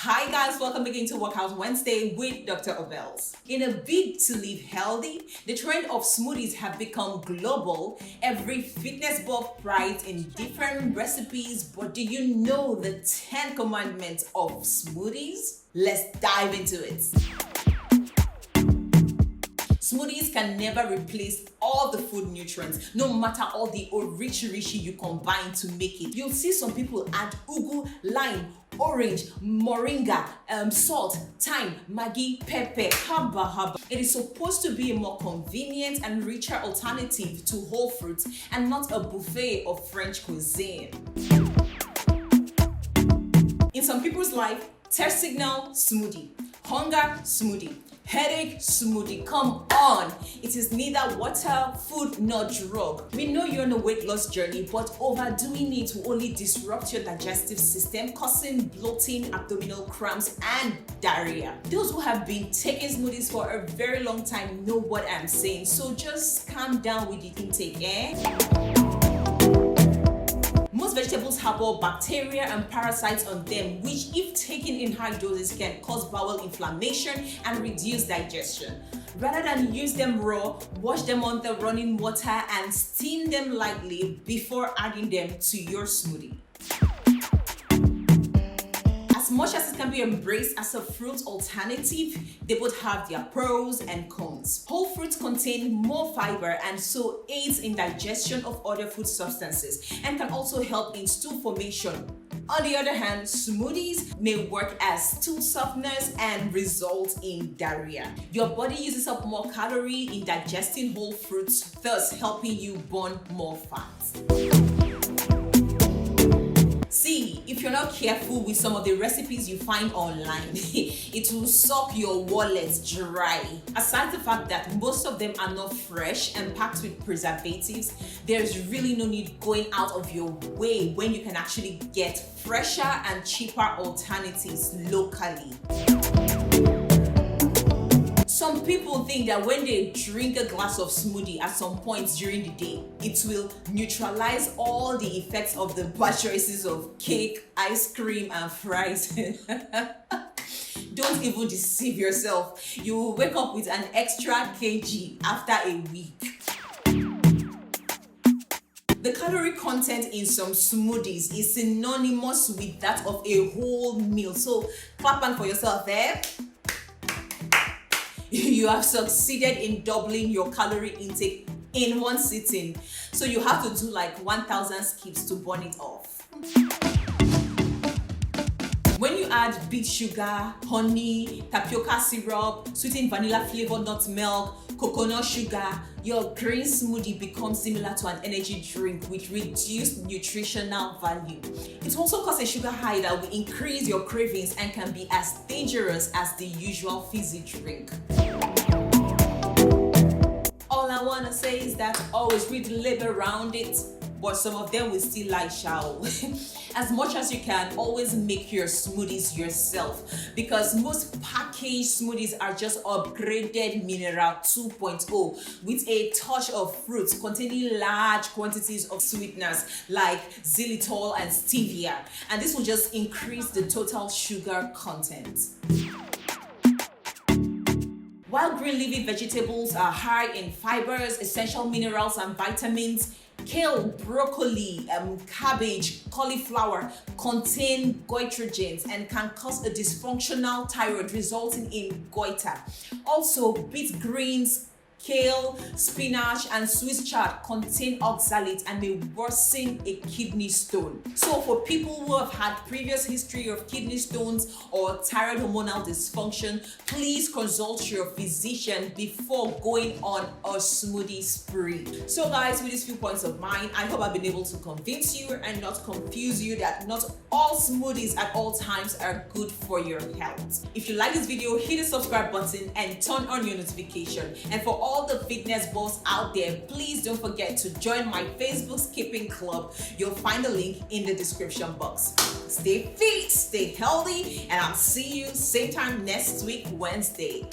Hi guys, welcome again to Workout Wednesday with Dr. OBeLs. In a bid to live healthy, the trend of smoothies have become global. Every fitness buff writes in different recipes, but do you know the 10 commandments of smoothies? Let's dive into it. Smoothies can never replace all the food nutrients, no matter all the orichirishi you combine to make it. You'll see some people add ugu, lime, orange, moringa, salt, thyme, maggi, pepper, haba. It is supposed to be a more convenient and richer alternative to whole fruits and not a buffet of French cuisine. In some people's life, thirst signal, smoothie. Hunger, smoothie. Headache, smoothie. Come on, it is neither water, food, nor drug. We know you're on a weight loss journey, but overdoing it will only disrupt your digestive system, causing bloating, abdominal cramps, and diarrhea. Those who have been taking smoothies for a very long time know what I'm saying, so just calm down with the intake, Most vegetables harbor bacteria and parasites on them, which if taken in high doses can cause bowel inflammation and reduce digestion. Rather than use them raw, wash them under running water and steam them lightly before adding them to your smoothie. As much as it can be embraced as a fruit alternative, they both have their pros and cons. Whole fruits contain more fiber and so aids in digestion of other food substances and can also help in stool formation. On the other hand, smoothies may work as stool softeners and result in diarrhea. Your body uses up more calories in digesting whole fruits, thus helping you burn more fat. See, if you're not careful with some of the recipes you find online, it will suck your wallet dry. Aside the fact that most of them are not fresh and packed with preservatives, there's really no need going out of your way when you can actually get fresher and cheaper alternatives locally. Some people think that when they drink a glass of smoothie at some point during the day, it will neutralize all the effects of the bad choices of cake, ice cream, and fries. Don't even deceive yourself. You will wake up with an extra kg after a week. The calorie content in some smoothies is synonymous with that of a whole meal. So clap on for yourself there. You have succeeded in doubling your calorie intake in one sitting. So you have to do like 1,000 skips to burn it off. When you add beet sugar, honey, tapioca syrup, sweetened vanilla flavored nut milk, coconut sugar, your green smoothie becomes similar to an energy drink with reduced nutritional value. It also causes a sugar high that will increase your cravings and can be as dangerous as the usual fizzy drink. All I want to say is that always read the label around it, but some of them will still lie, shall. As much as you can, always make your smoothies yourself, because most packaged smoothies are just upgraded mineral 2.0 with a touch of fruits containing large quantities of sweeteners like xylitol and stevia, and this will just increase the total sugar content. While green leafy vegetables are high in fibers, essential minerals, and vitamins, kale, broccoli, cabbage, cauliflower contain goitrogens and can cause a dysfunctional thyroid resulting in goiter. Also, beet greens, kale, spinach, and Swiss chard contain oxalates and may worsen a kidney stone. So for people who have had previous history of kidney stones or thyroid hormonal dysfunction, please consult your physician before going on a smoothie spree. So guys, with these few points of mine, I hope I've been able to convince you and not confuse you that not all smoothies at all times are good for your health. If you like this video, hit the subscribe button and turn on your notification. And for all the fitness buffs out there, please don't forget to join my Facebook skipping club. You'll find the link in the description box. Stay fit, stay healthy, and I'll see you same time next week, Wednesday.